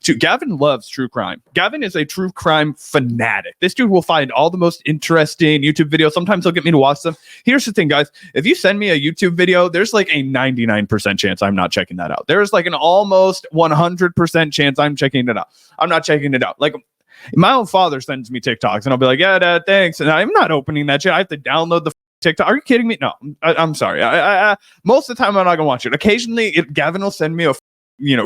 too. Gavin loves true crime. Gavin is a true crime fanatic. This dude will find all the most interesting YouTube videos. Sometimes he'll get me to watch them. Here's the thing, guys. If you send me a YouTube video, there's like a 99% chance I'm not checking that out. There's like an almost 100% chance I'm checking it out. I'm not checking it out. Like, my own father sends me TikToks, and I'll be like, yeah, Dad, thanks. And I'm not opening that shit. I have to download the TikTok. Are you kidding me? No, I'm sorry. I most of the time, I'm not going to watch it. Occasionally, Gavin will send me a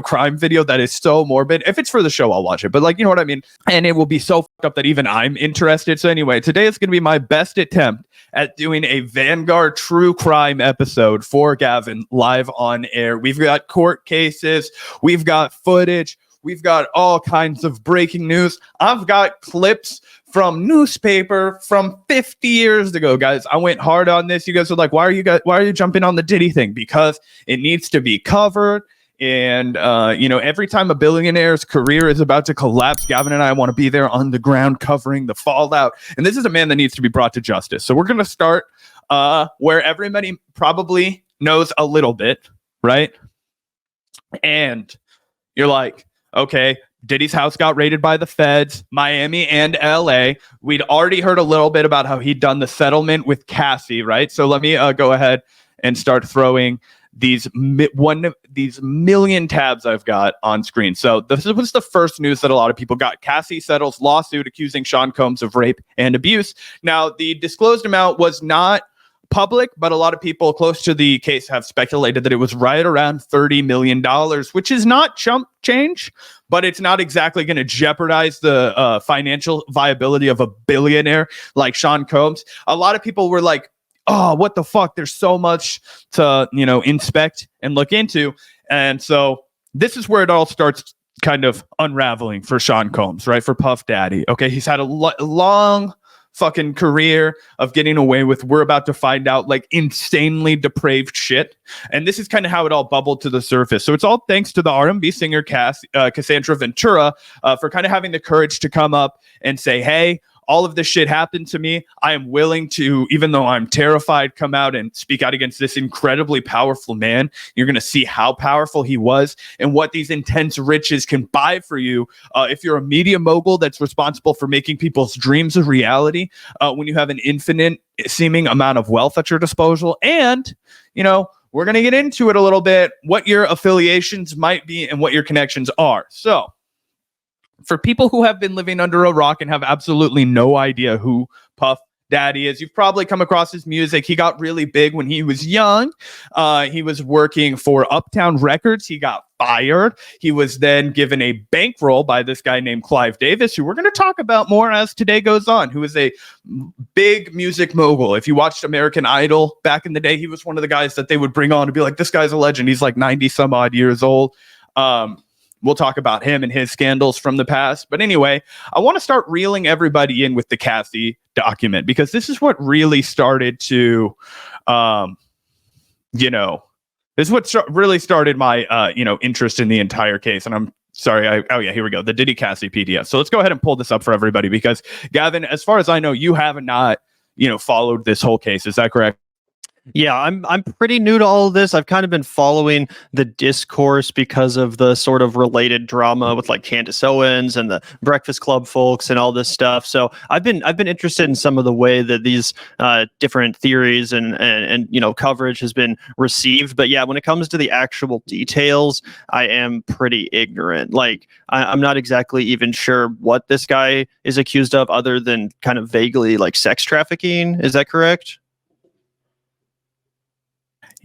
crime video that is so morbid. If it's for the show, I'll watch it. But like, you know what I mean? And it will be so fucked up that even I'm interested. So anyway, today is going to be my best attempt at doing a Vanguard true crime episode for Gavin live on air. We've got court cases. We've got footage. We've got all kinds of breaking news. I've got clips from newspaper from 50 years ago, guys. I went hard on this. You guys are like, why are you jumping on the Diddy thing? Because it needs to be covered. And, every time a billionaire's career is about to collapse, Gavin and I want to be there on the ground covering the fallout. And this is a man that needs to be brought to justice. So we're going to start where everybody probably knows a little bit, right? And you're like, okay, Diddy's house got raided by the feds, Miami and LA. We'd already heard a little bit about how he'd done the settlement with Cassie, right? So let me go ahead and start throwing these million tabs I've got on screen. So this was the first news that a lot of people got. Cassie settles lawsuit accusing Sean Combs of rape and abuse. Now, the disclosed amount was not public, but a lot of people close to the case have speculated that it was right around $30 million, which is not chump change, but it's not exactly going to jeopardize the financial viability of a billionaire like Sean Combs. A lot of people were like, oh, what the fuck? There's so much to, inspect and look into. And so this is where it all starts kind of unraveling for Sean Combs, right? For Puff Daddy. Okay. He's had a long fucking career of getting away with, we're about to find out, like, insanely depraved shit. And this is kind of how it all bubbled to the surface. So it's all thanks to the R&B singer Cassandra Ventura for kind of having the courage to come up and say, hey, all of this shit happened to me. I am willing to, even though I'm terrified, come out and speak out against this incredibly powerful man. You're going to see how powerful he was and what these intense riches can buy for you. If you're a media mogul that's responsible for making people's dreams a reality, when you have an infinite seeming amount of wealth at your disposal. And, we're going to get into it a little bit, what your affiliations might be and what your connections are. So, for people who have been living under a rock and have absolutely no idea who Puff Daddy is, you've probably come across his music. He got really big when he was young. He was working for Uptown Records. He got fired. He was then given a bankroll by this guy named Clive Davis, who we're going to talk about more as today goes on, who is a big music mogul. If you watched American Idol back in the day, he was one of the guys that they would bring on to be like, this guy's a legend. He's like 90 some odd years old. We'll talk about him and his scandals from the past. But anyway, I want to start reeling everybody in with the Cassie document, because this is what really started to, this is what really started my, interest in the entire case. And I'm sorry. Here we go. The Diddy Cassie PDF. So let's go ahead and pull this up for everybody, because Gavin, as far as I know, you have not, followed this whole case. Is that correct? Yeah, I'm pretty new to all of this. I've kind of been following the discourse because of the sort of related drama with like Candace Owens and the Breakfast Club folks and all this stuff. So I've been interested in some of the way that these different theories and coverage has been received. But yeah, when it comes to the actual details, I am pretty ignorant. Like I'm not exactly even sure what this guy is accused of, other than kind of vaguely like sex trafficking. Is that correct?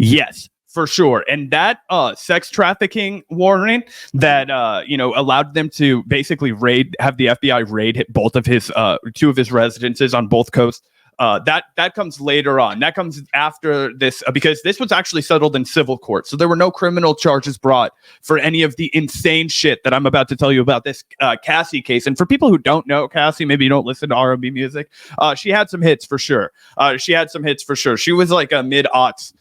Yes, for sure. And that sex trafficking warrant that allowed them to basically have the FBI raid both of his two of his residences on both coasts. That comes later on. That comes after this, because this was actually settled in civil court. So there were no criminal charges brought for any of the insane shit that I'm about to tell you about this Cassie case. And for people who don't know Cassie, maybe you don't listen to R&B music, she had some hits for sure. She was like a mid-aughts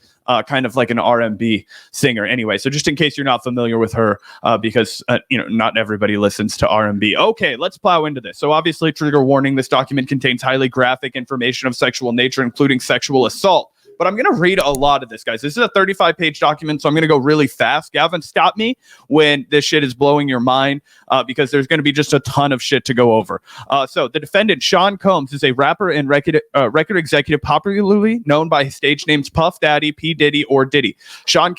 kind of like an R&B singer anyway. So just in case you're not familiar with her, because, not everybody listens to R&B. Okay, let's plow into this. So obviously, trigger warning, this document contains highly graphic information of sexual nature, including sexual assault. but I'm going to read a lot of this, guys. This is a 35-page document, so I'm going to go really fast. Gavin, stop me when this shit is blowing your mind, because there's going to be just a ton of shit to go over. So the defendant, Sean Combs, is a rapper and record executive popularly known by his stage names Puff Daddy, P. Diddy, or Diddy. Sean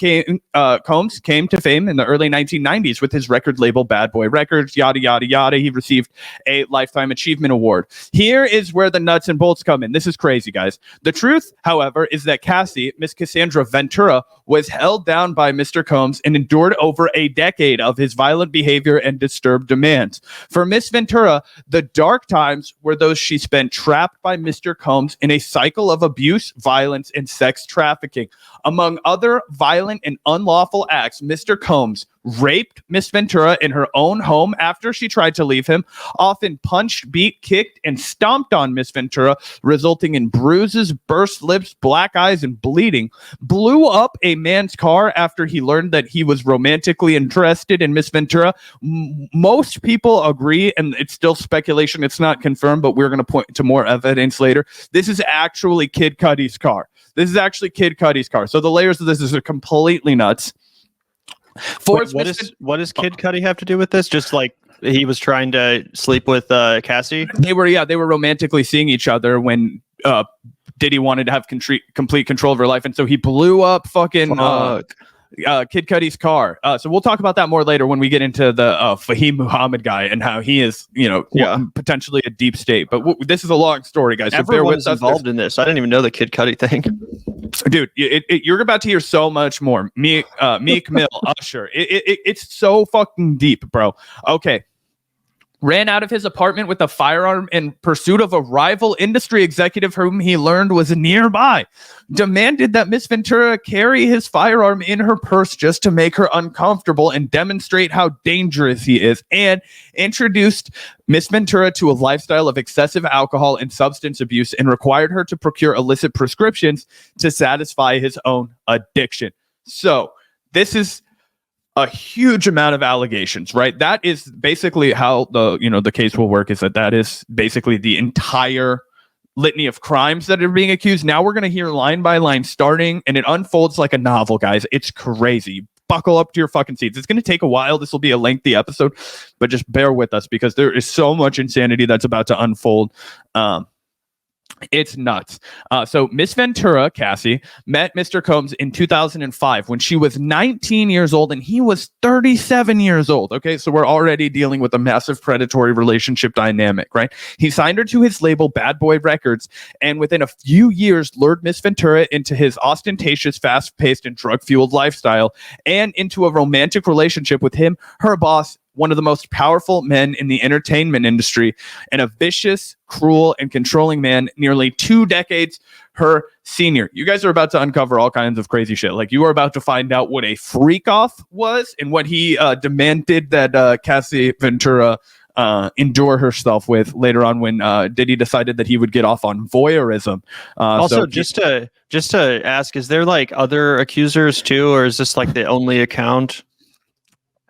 Combs came to fame in the early 1990s with his record label Bad Boy Records, yada, yada, yada. He received a Lifetime Achievement Award. Here is where the nuts and bolts come in. This is crazy, guys. The truth, however, is that Cassie, Miss Cassandra Ventura, was held down by Mr. Combs and endured over a decade of his violent behavior and disturbed demands. For Miss Ventura, the dark times were those she spent trapped by Mr. Combs in a cycle of abuse, violence, and sex trafficking. Among other violent and unlawful acts, Mr. Combs raped Miss Ventura in her own home after she tried to leave him, often punched, beat, kicked, and stomped on Miss Ventura, resulting in bruises, burst lips, black eyes, and bleeding, blew up a man's car after he learned that he was romantically interested in Miss Ventura. Most people agree, and it's still speculation, it's not confirmed, but we're going to point to more evidence later. This is actually Kid Cudi's car. So the layers of this is completely nuts. Wait, what does Kid Cudi have to do with this? Just like he was trying to sleep with Cassie? They were romantically seeing each other when Diddy wanted to have complete control of her life, and so he blew up fucking Kid Cudi's car. So we'll talk about that more later when we get into the Fahim Muhammad guy and how he is, potentially a deep state. But this is a long story, guys. So bear with us. Involved in this. I didn't even know the Kid Cudi thing. Dude, you're about to hear so much more. Meek Mill, Usher. It's so fucking deep, bro. Okay. Ran out of his apartment with a firearm in pursuit of a rival industry executive whom he learned was nearby. Demanded that Miss Ventura carry his firearm in her purse just to make her uncomfortable and demonstrate how dangerous he is. And introduced Miss Ventura to a lifestyle of excessive alcohol and substance abuse and required her to procure illicit prescriptions to satisfy his own addiction. So this is a huge amount of allegations, right? That is basically how the case will work, is that is basically the entire litany of crimes that are being accused. Now we're going to hear line by line starting, and it unfolds like a novel, guys. It's crazy. Buckle up to your fucking seats. It's going to take a while. This will be a lengthy episode, but just bear with us because there is so much insanity that's about to unfold. It's nuts. So Miss Ventura, Cassie, met Mr. Combs in 2005 when she was 19 years old and he was 37 years old. Okay, so we're already dealing with a massive predatory relationship dynamic, right? He signed her to his label Bad Boy Records, and within a few years lured Miss Ventura into his ostentatious, fast-paced, and drug-fueled lifestyle and into a romantic relationship with him, her boss, one of the most powerful men in the entertainment industry, and a vicious, cruel, and controlling man nearly 2 decades her senior. You guys are about to uncover all kinds of crazy shit. Like, you are about to find out what a freak-off was and what he demanded that Cassie Ventura endure herself with later on when Diddy decided that he would get off on voyeurism. Also, just to ask, is there like other accusers too, or is this like the only account?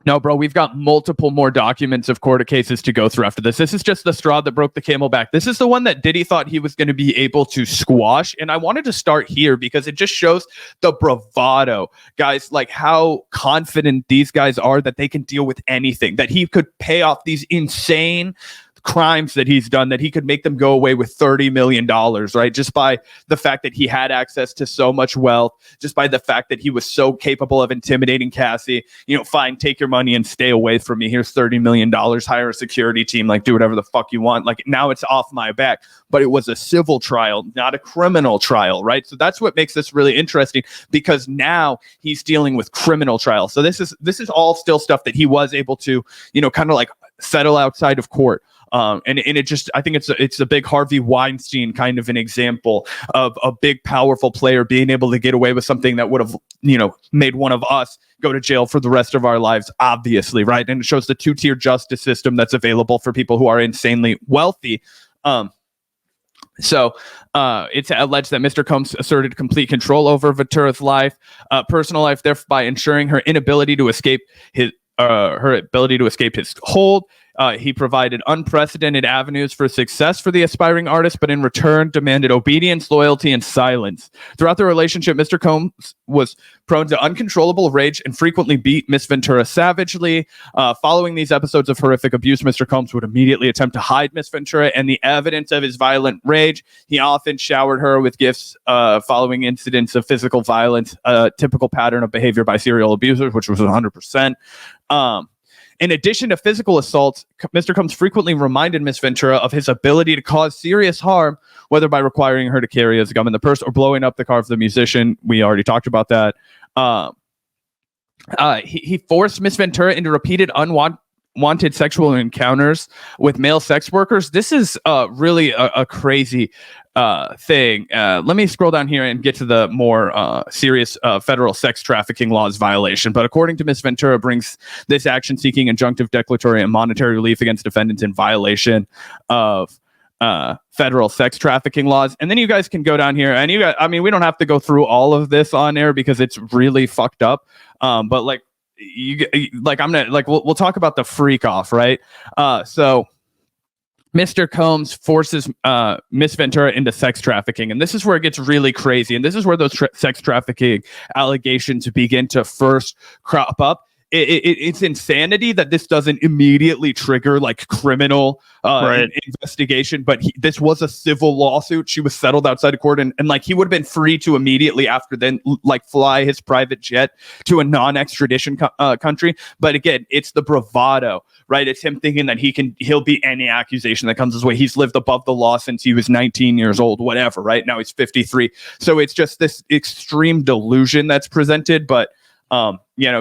No, bro, we've got multiple more documents of court cases to go through after this. This is just the straw that broke the camel back. This is the one that Diddy thought he was going to be able to squash. And I wanted to start here because it just shows the bravado, guys, like how confident these guys are that they can deal with anything, that he could pay off these insane crimes that he's done, that he could make them go away with $30 million, right? Just by the fact that he had access to so much wealth, just by the fact that he was so capable of intimidating Cassie. Fine, take your money and stay away from me. Here's $30 million, hire a security team, like do whatever the fuck you want. Like, now it's off my back. But it was a civil trial, not a criminal trial, right? So that's what makes this really interesting, because now he's dealing with criminal trial. So this is all still stuff that he was able to, kind of like settle outside of court. And it just, I think it's a big Harvey Weinstein kind of an example of a big, powerful player being able to get away with something that would have, made one of us go to jail for the rest of our lives, obviously, right? And it shows the two-tier justice system that's available for people who are insanely wealthy. So it's alleged that Mr. Combs asserted complete control over Ventura's personal life, thereby ensuring her ability to escape his hold. He provided unprecedented avenues for success for the aspiring artist, but in return demanded obedience, loyalty, and silence. Throughout the relationship, Mr. Combs was prone to uncontrollable rage and frequently beat Miss Ventura savagely. Following these episodes of horrific abuse, Mr. Combs would immediately attempt to hide Miss Ventura and the evidence of his violent rage. He often showered her with gifts following incidents of physical violence, a typical pattern of behavior by serial abusers, which was 100%. In addition to physical assaults, Mr. Combs frequently reminded Miss Ventura of his ability to cause serious harm, whether by requiring her to carry his gum in the purse or blowing up the car of the musician. We already talked about that. He forced Miss Ventura into repeated unwanted sexual encounters with male sex workers. This is really a crazy thing. Let me scroll down here and get to the more serious federal sex trafficking laws violation. But according to Miss Ventura, brings this action seeking injunctive, declaratory, and monetary relief against defendants in violation of federal sex trafficking laws. And then you guys can go down here and you guys, I mean, we don't have to go through all of this on air because it's really fucked up. But like, I'm gonna we'll talk about the freak off, right? So Mr. Combs forces Miss Ventura into sex trafficking, and this is where it gets really crazy, and this is where those sex trafficking allegations begin to first crop up. It's insanity that this doesn't immediately trigger like criminal investigation, but this was a civil lawsuit. She was settled outside of court, and like he would have been free to immediately after then like fly his private jet to a non-extradition country. But again, it's the bravado, right? It's him thinking that he'll beat any accusation that comes his way. He's lived above the law since he was 19 years old, whatever, right? Now he's 53. So it's just this extreme delusion that's presented, but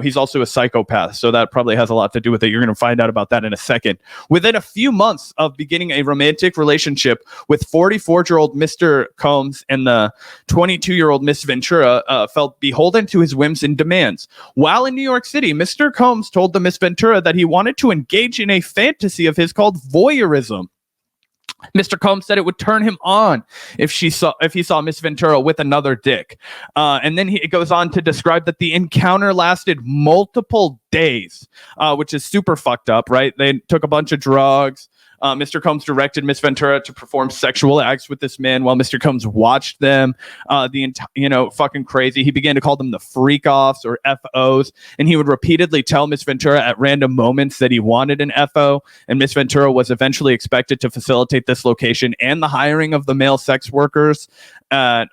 he's also a psychopath, so that probably has a lot to do with it. You're going to find out about that in a second. Within a few months of beginning a romantic relationship with 44-year-old Mr. Combs and the 22-year-old Miss Ventura, felt beholden to his whims and demands. While in New York City, Mr. Combs told the Miss Ventura that he wanted to engage in a fantasy of his called voyeurism. Mr. Combs said it would turn him on if he saw Miss Ventura with another dick. And then it goes on to describe that the encounter lasted multiple days, which is super fucked up, right? They took a bunch of drugs. Mr. Combs directed Miss Ventura to perform sexual acts with this man while Mr. Combs watched them. Fucking crazy. He began to call them the freak offs or FOs, and he would repeatedly tell Miss Ventura at random moments that he wanted an FO, and Miss Ventura was eventually expected to facilitate this location and the hiring of the male sex workers. At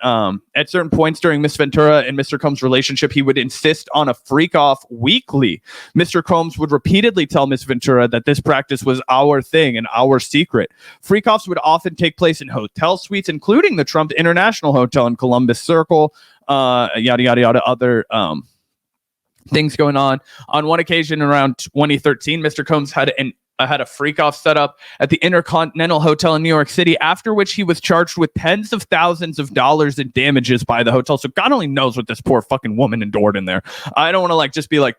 certain points during Miss Ventura and Mr. Combs' relationship, he would insist on a freak off weekly. Mr. Combs would repeatedly tell Miss Ventura that this practice was our thing and our secret. Freak offs would often take place in hotel suites, including the Trump International Hotel in Columbus Circle, yada, yada, yada, other things going on. On one occasion around 2013, Mr. Combs had a freak off set up at the Intercontinental Hotel in New York City, after which he was charged with tens of thousands of dollars in damages by the hotel. So God only knows what this poor fucking woman endured in there. I don't want to just be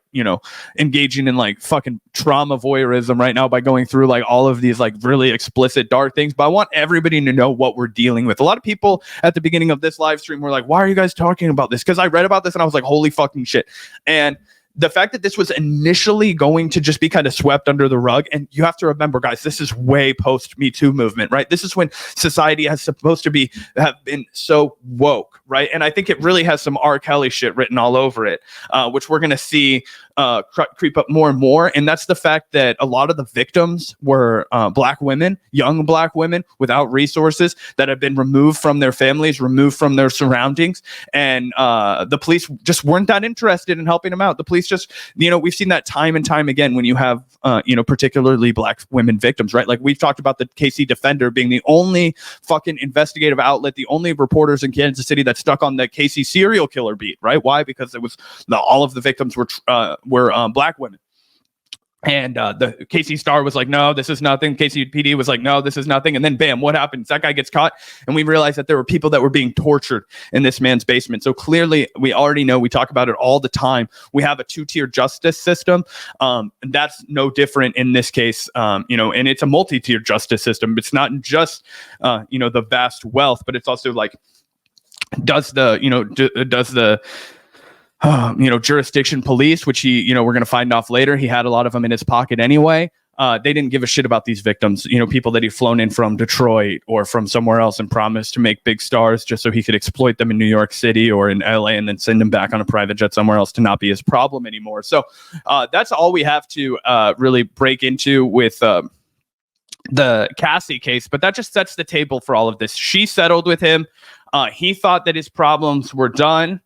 engaging in fucking trauma voyeurism right now by going through all of these really explicit dark things, but I want everybody to know what we're dealing with. A lot of people at the beginning of this live stream were like, why are you guys talking about this? Because I read about this and I was like, holy fucking shit. And the fact that this was initially going to just be kind of swept under the rug, and you have to remember, guys, this is way post Me Too movement, right? This is when society has supposed to have been so woke, right? And I think it really has some R. Kelly shit written all over it, which we're going to see creep up more and more. And that's the fact that a lot of the victims were black women, young black women without resources that have been removed from their families, removed from their surroundings. And the police just weren't that interested in helping them out. The police just, we've seen that time and time again when you have, particularly black women victims, right? Like we've talked about the KC Defender being the only fucking investigative outlet, the only reporters in Kansas City that stuck on the KC serial killer beat, right? Why? Because it was all of the victims were black women. And the KC Star was like, no, this is nothing. KCPD was like, no, this is nothing. And then bam, what happens? That guy gets caught. And we realized that there were people that were being tortured in this man's basement. So clearly, we already know, we talk about it all the time. We have a two-tier justice system. And that's no different in this case, and it's a multi-tier justice system. It's not just, the vast wealth, but it's also does the jurisdiction police, which we're going to find off later. He had a lot of them in his pocket anyway. they didn't give a shit about these victims, people that he'd flown in from Detroit or from somewhere else and promised to make big stars just so he could exploit them in New York City or in LA and then send them back on a private jet somewhere else to not be his problem anymore. So that's all we have to really break into with the Cassie case, but that just sets the table for all of this. She settled with him. He thought that his problems were done.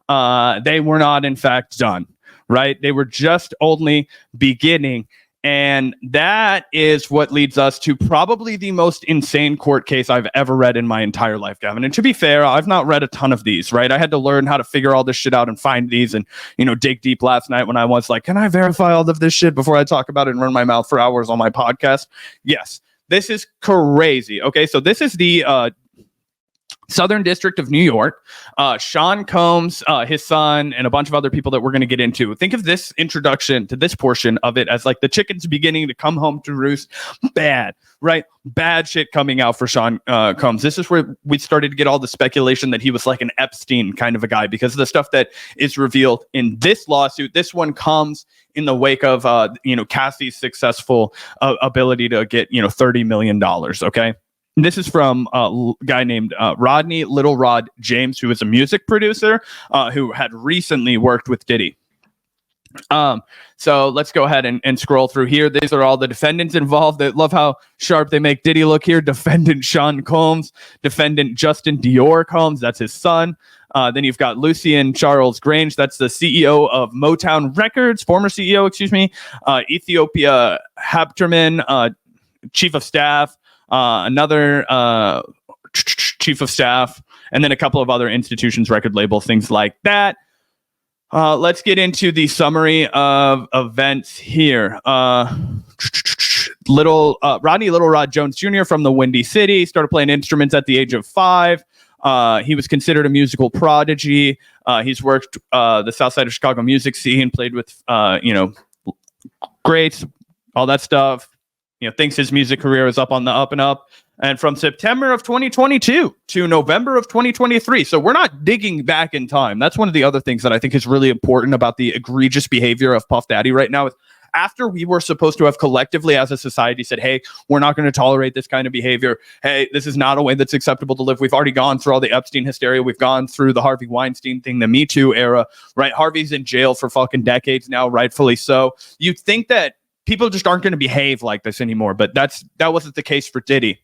They were not, in fact, done, right? They were just only beginning. And that is what leads us to probably the most insane court case I've ever read in my entire life, Gavin. And to be fair, I've not read a ton of these, right? I had to learn how to figure all this shit out and find these and, dig deep last night when I was like, can I verify all of this shit before I talk about it and run my mouth for hours on my podcast? Yes, this is crazy. Okay, so this is the Southern District of New York. Sean Combs, his son, and a bunch of other people that we're going to get into. Think of this introduction to this portion of it as like the chickens beginning to come home to roost. Bad, right? Bad shit coming out for Sean Combs. This is where we started to get all the speculation that he was like an Epstein kind of a guy because of the stuff that is revealed in this lawsuit. This one comes in the wake of, Cassie's successful ability to get, $30 million. Okay. This is from a guy named Rodney Lil Rod Jones, who is a music producer who had recently worked with Diddy. So let's go ahead and scroll through here. These are all the defendants involved. I love how sharp they make Diddy look here. Defendant Sean Combs, defendant Justin Dior Combs, that's his son. Then you've got Lucien Charles Grange, that's the CEO of Motown Records, former CEO, excuse me. Ethiopia Hapterman, chief of staff. Another chief of staff, and then a couple of other institutions, record labels, things like that. Let's get into the summary of events here. Rodney Lil Rod Jones Jr. from the Windy City started playing instruments at the age of 5. He was considered a musical prodigy. He's worked the South Side of Chicago music scene, played with greats, all that stuff. Thinks his music career is up on the up and up. And from September of 2022 to November of 2023. So we're not digging back in time. That's one of the other things that I think is really important about the egregious behavior of Puff Daddy right now. Is after we were supposed to have collectively as a society said, hey, we're not going to tolerate this kind of behavior. Hey, this is not a way that's acceptable to live. We've already gone through all the Epstein hysteria. We've gone through the Harvey Weinstein thing, the Me Too era, right? Harvey's in jail for fucking decades now, rightfully so. You'd think that people just aren't going to behave like this anymore, but that wasn't the case for Diddy.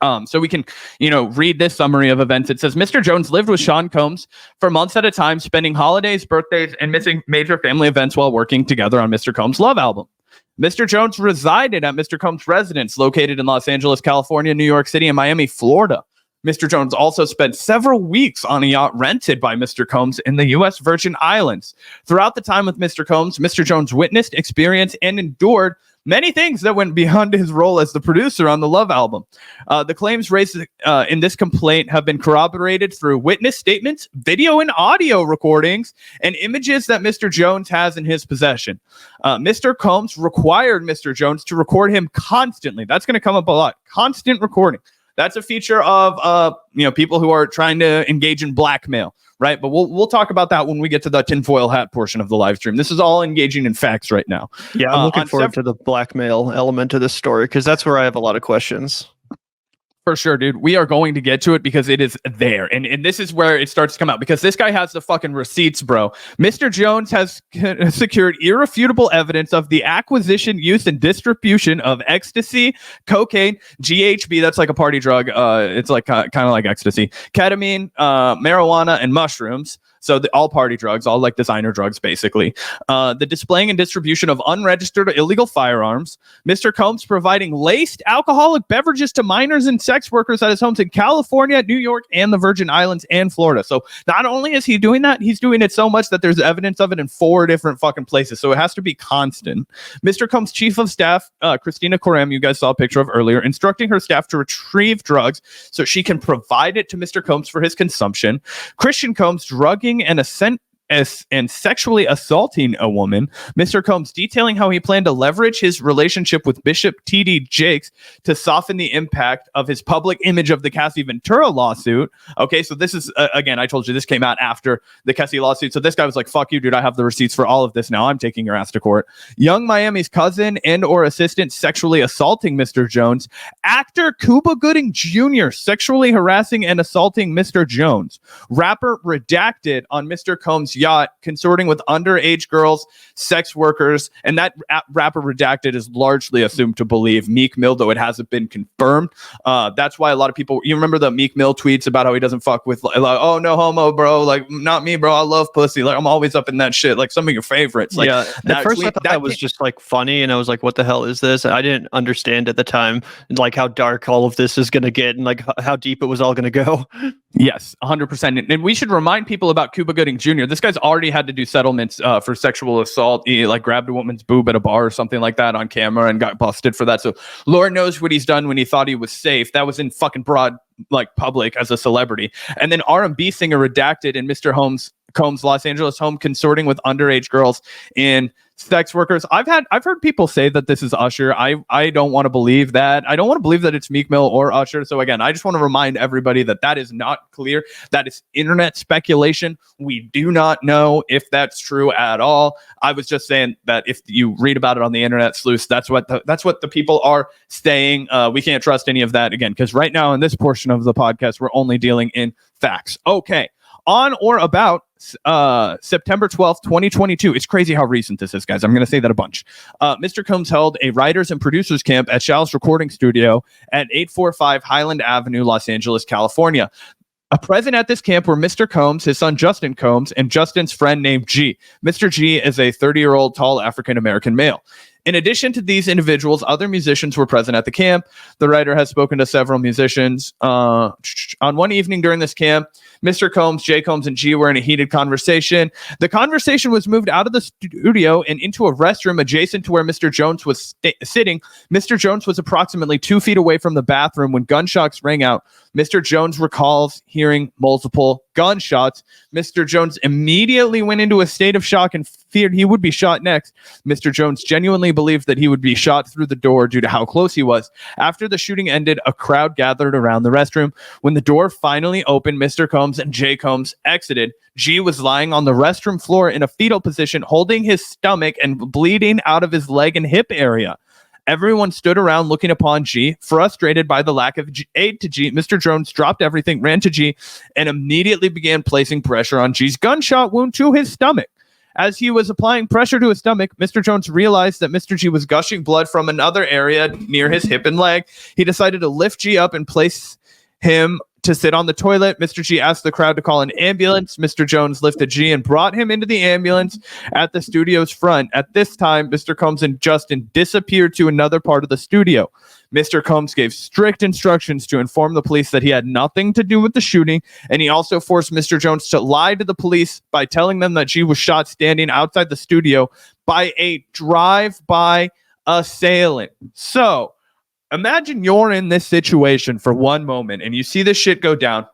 So we can, read this summary of events. It says, Mr. Jones lived with Sean Combs for months at a time, spending holidays, birthdays, and missing major family events while working together on Mr. Combs' Love album. Mr. Jones resided at Mr. Combs' residence located in Los Angeles, California, New York City, and Miami, Florida. Mr. Jones also spent several weeks on a yacht rented by Mr. Combs in the U.S. Virgin Islands. Throughout the time with Mr. Combs, Mr. Jones witnessed, experienced, and endured many things that went beyond his role as the producer on the Love album. The claims raised in this complaint have been corroborated through witness statements, video and audio recordings, and images that Mr. Jones has in his possession. Mr. Combs required Mr. Jones to record him constantly. That's going to come up a lot. Constant recording. That's a feature of people who are trying to engage in blackmail, right? But we'll talk about that when we get to the tinfoil hat portion of the live stream. This is all engaging in facts right now. Yeah, I'm looking forward to the blackmail element of this story because that's where I have a lot of questions. For sure, dude. We are going to get to it because it is there. And this is where it starts to come out because this guy has the fucking receipts, bro. Mr. Jones has secured irrefutable evidence of the acquisition, use, and distribution of ecstasy, cocaine, GHB, that's like a party drug. It's like kind of like ecstasy, ketamine, marijuana, and mushrooms. So all party drugs, all like designer drugs, basically. The displaying and distribution of unregistered illegal firearms. Mr. Combs providing laced alcoholic beverages to minors and sex workers at his homes in California, New York, and the Virgin Islands and Florida. So not only is he doing that, he's doing it so much that there's evidence of it in 4 different fucking places. So it has to be constant. Mr. Combs' chief of staff, Christina Coram, you guys saw a picture of earlier, instructing her staff to retrieve drugs so she can provide it to Mr. Combs for his consumption. Christian Combs drugging and and sexually assaulting a woman. Mr. Combs detailing how he planned to leverage his relationship with Bishop T.D. Jakes to soften the impact of his public image of the Cassie Ventura lawsuit. Okay, so this is, again, I told you this came out after the Cassie lawsuit. So this guy was like, fuck you, dude. I have the receipts for all of this now. I'm taking your ass to court. Young Miami's cousin and or assistant sexually assaulting Mr. Jones. Actor Cuba Gooding Jr. sexually harassing and assaulting Mr. Jones. Rapper Redacted on Mr. Combs' yacht, consorting with underage girls, sex workers, and that rapper Redacted is largely assumed to believe Meek Mill, though it hasn't been confirmed. That's why a lot of people, you remember the Meek Mill tweets about how he doesn't fuck with, like, oh, no homo, bro, like, not me, bro, I love pussy, like, I'm always up in that shit, like some of your favorites. Like, yeah, at first I thought that was just like funny, and I was like, what the hell is this? I didn't understand at the time, like, how dark all of this is going to get and like how deep it was all going to go. Yes, 100%. And we should remind people about Cuba Gooding Jr. This guy's already had to do settlements for sexual assault. He like grabbed a woman's boob at a bar or something like that on camera and got busted for that. So Lord knows what he's done when he thought he was safe. That was in fucking broad like public as a celebrity. And then R&B singer Redacted in Mr. Combs' Los Angeles home consorting with underage girls in sex workers. I've heard people say that this is Usher. I don't want to believe that. I don't want to believe that it's Meek Mill or Usher. So again, I just want to remind everybody that that is not clear. That is internet speculation. We do not know if that's true at all. I was just saying that if you read about it on the internet, sleuths, that's what the people are saying. We can't trust any of that again, because right now in this portion of the podcast, we're only dealing in facts. Okay. On or about September 12th, 2022. It's crazy how recent this is, guys. I'm going to say that a bunch. Mr. Combs held a writers and producers camp at Shall's recording studio at 845 Highland Avenue, Los Angeles, California. Present at this camp were Mr. Combs, his son Justin Combs, and Justin's friend named G. Mr. G is a 30-year-old tall African-American male. In addition to these individuals, other musicians were present at the camp. The writer has spoken to several musicians. On one evening during this camp, Mr. Combs, J. Combs, and G were in a heated conversation. The conversation was moved out of the studio and into a restroom adjacent to where Mr. Jones was sitting. Mr. Jones was approximately 2 feet away from the bathroom when gunshots rang out. Mr. Jones recalls hearing multiple gunshots. Mr. Jones immediately went into a state of shock and feared he would be shot next. Mr. Jones genuinely believed that he would be shot through the door due to how close he was. After the shooting ended, a crowd gathered around the restroom. When the door finally opened, Mr. Combs and J. Combs exited. G was lying on the restroom floor in a fetal position, holding his stomach and bleeding out of his leg and hip area. Everyone stood around looking upon G. Frustrated by the lack of aid to G, Mr. Jones dropped everything, ran to G, and immediately began placing pressure on G's gunshot wound to his stomach. As he was applying pressure to his stomach, Mr. Jones realized that Mr. G was gushing blood from another area near his hip and leg. He decided to lift G up and place him to sit on the toilet. Mr. G asked the crowd to call an ambulance. Mr. Jones lifted G and brought him into the ambulance at the studio's front. At this time, Mr. Combs and Justin disappeared to another part of the studio. Mr. Combs gave strict instructions to inform the police that he had nothing to do with the shooting, and he also forced Mr. Jones to lie to the police by telling them that G was shot standing outside the studio by a drive-by assailant. So, imagine you're in this situation for one moment and you see this shit go down.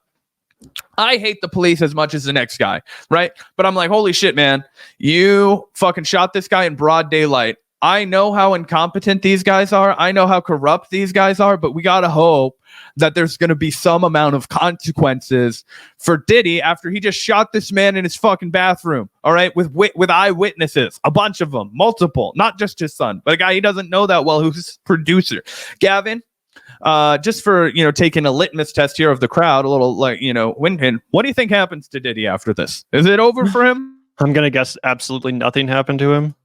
I hate the police as much as the next guy, right? But I'm like, holy shit, man. You fucking shot this guy in broad daylight. I know how incompetent these guys are. I know how corrupt these guys are, but we got to hope that there's going to be some amount of consequences for Diddy after he just shot this man in his fucking bathroom. All right. With eyewitnesses, a bunch of them, multiple, not just his son, but a guy he doesn't know that well, who's producer. Gavin, just for, taking a litmus test here of the crowd, a little like, Windpin, what do you think happens to Diddy after this? Is it over for him? I'm going to guess absolutely nothing happened to him.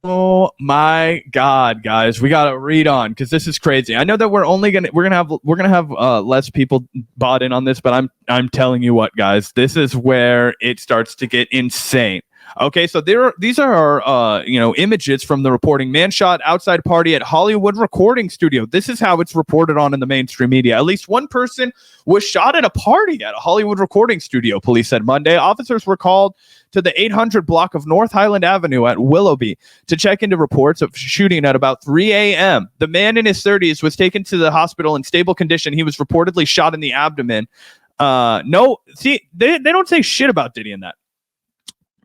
Oh my God, guys, we gotta read on because this is crazy. I know that we're gonna have less people bought in on this, but I'm telling you what, guys, this is where it starts to get insane. Okay, so these are our images from the reporting. Man shot outside party at Hollywood recording studio. This is how it's reported on in the mainstream media. At least one person was shot at a party at a Hollywood recording studio, police said Monday. Officers were called to the 800 block of North Highland Avenue at Willoughby to check into reports of shooting at about 3 a.m. The man in his 30s was taken to the hospital in stable condition. He was reportedly shot in the abdomen. They don't say shit about Diddy in that.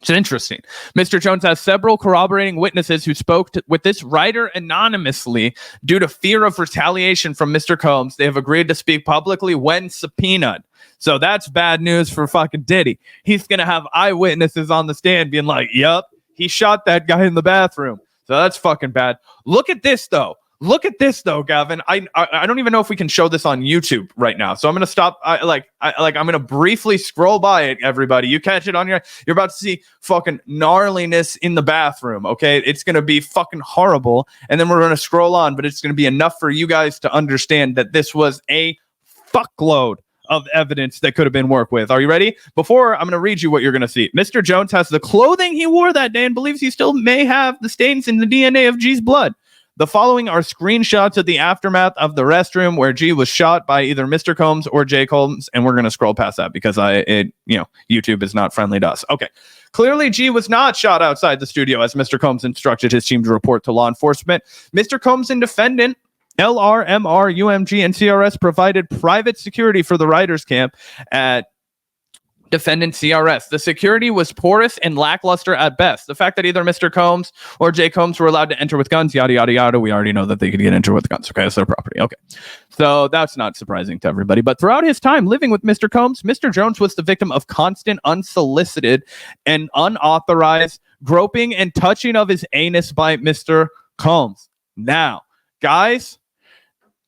It's interesting. Mr. Jones has several corroborating witnesses who spoke with this writer anonymously due to fear of retaliation from Mr. Combs. They have agreed to speak publicly when subpoenaed. So that's bad news for fucking Diddy. He's going to have eyewitnesses on the stand being like, yep, he shot that guy in the bathroom. So that's fucking bad. Look at this, though. Look at this, though, Gavin. I don't even know if we can show this on YouTube right now. So I'm gonna stop. I'm gonna briefly scroll by it. Everybody, you catch it on you're about to see fucking gnarliness in the bathroom. Okay, it's gonna be fucking horrible, and then we're gonna scroll on, but it's gonna be enough for you guys to understand that this was a fuckload of evidence that could have been worked with. Are you ready? Before, I'm going to read you what you're going to see. Mr. Jones has the clothing he wore that day and believes he still may have the stains in the DNA of G's blood. The following are screenshots of the aftermath of the restroom where G was shot by either Mr. Combs or J. Combs, and we're going to scroll past that because YouTube is not friendly to us. Okay. Clearly, G was not shot outside the studio as Mr. Combs instructed his team to report to law enforcement. Mr. Combs and defendant LR, MR, UMG, and CRS provided private security for the writers' camp at defendant CRS. The security was porous and lackluster at best. The fact that either Mr. Combs or J. Combs were allowed to enter with guns, yada, yada, yada, we already know that they could get enter with guns. Okay, it's their property. Okay. So that's not surprising to everybody. But throughout his time living with Mr. Combs, Mr. Jones was the victim of constant, unsolicited, and unauthorized groping and touching of his anus by Mr. Combs. Now, guys,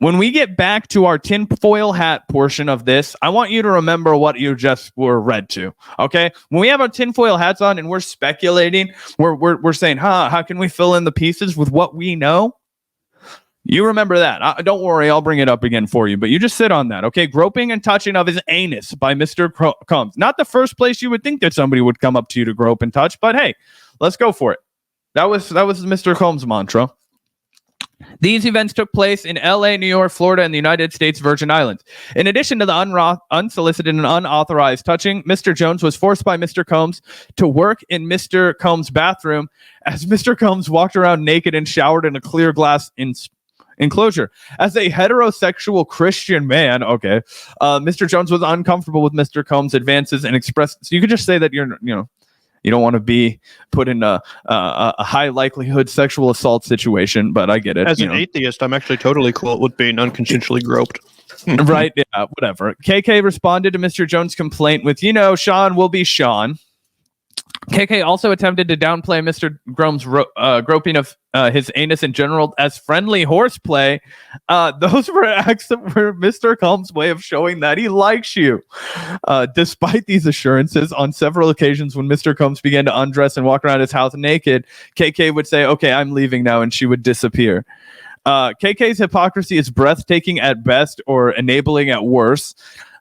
when we get back to our tinfoil hat portion of this, I want you to remember what you just were read to. Okay, when we have our tinfoil hats on and we're speculating, we're saying, how can we fill in the pieces with what we know? You remember that. Don't worry, I'll bring it up again for you, but you just sit on that. Okay, groping and touching of his anus by Mr. Combs. Not the first place you would think that somebody would come up to you to grope and touch, but hey, let's go for it. That was Mr. Combs' mantra. These events took place in LA, New York, Florida, and the United States Virgin Islands. In addition to the unsolicited and unauthorized touching, Mr. Jones was forced by Mr. Combs to work in Mr. Combs' bathroom as Mr. Combs walked around naked and showered in a clear glass enclosure. As a heterosexual Christian man, Mr. Jones was uncomfortable with Mr. Combs' advances and expressed. So you could just say that you don't want to be put in a high likelihood sexual assault situation, but I get it. As an atheist, I'm actually totally cool with being unconsensually groped. Right? Yeah, whatever. KK responded to Mr. Jones' complaint with, Sean will be Sean. KK also attempted to downplay Mr. Grome's groping of his anus in general as friendly horseplay. Those were acts that were Mr. Combs' way of showing that he likes you. Despite these assurances, on several occasions when Mr. Combs began to undress and walk around his house naked, KK would say, okay, I'm leaving now, and she would disappear. KK's hypocrisy is breathtaking at best or enabling at worst.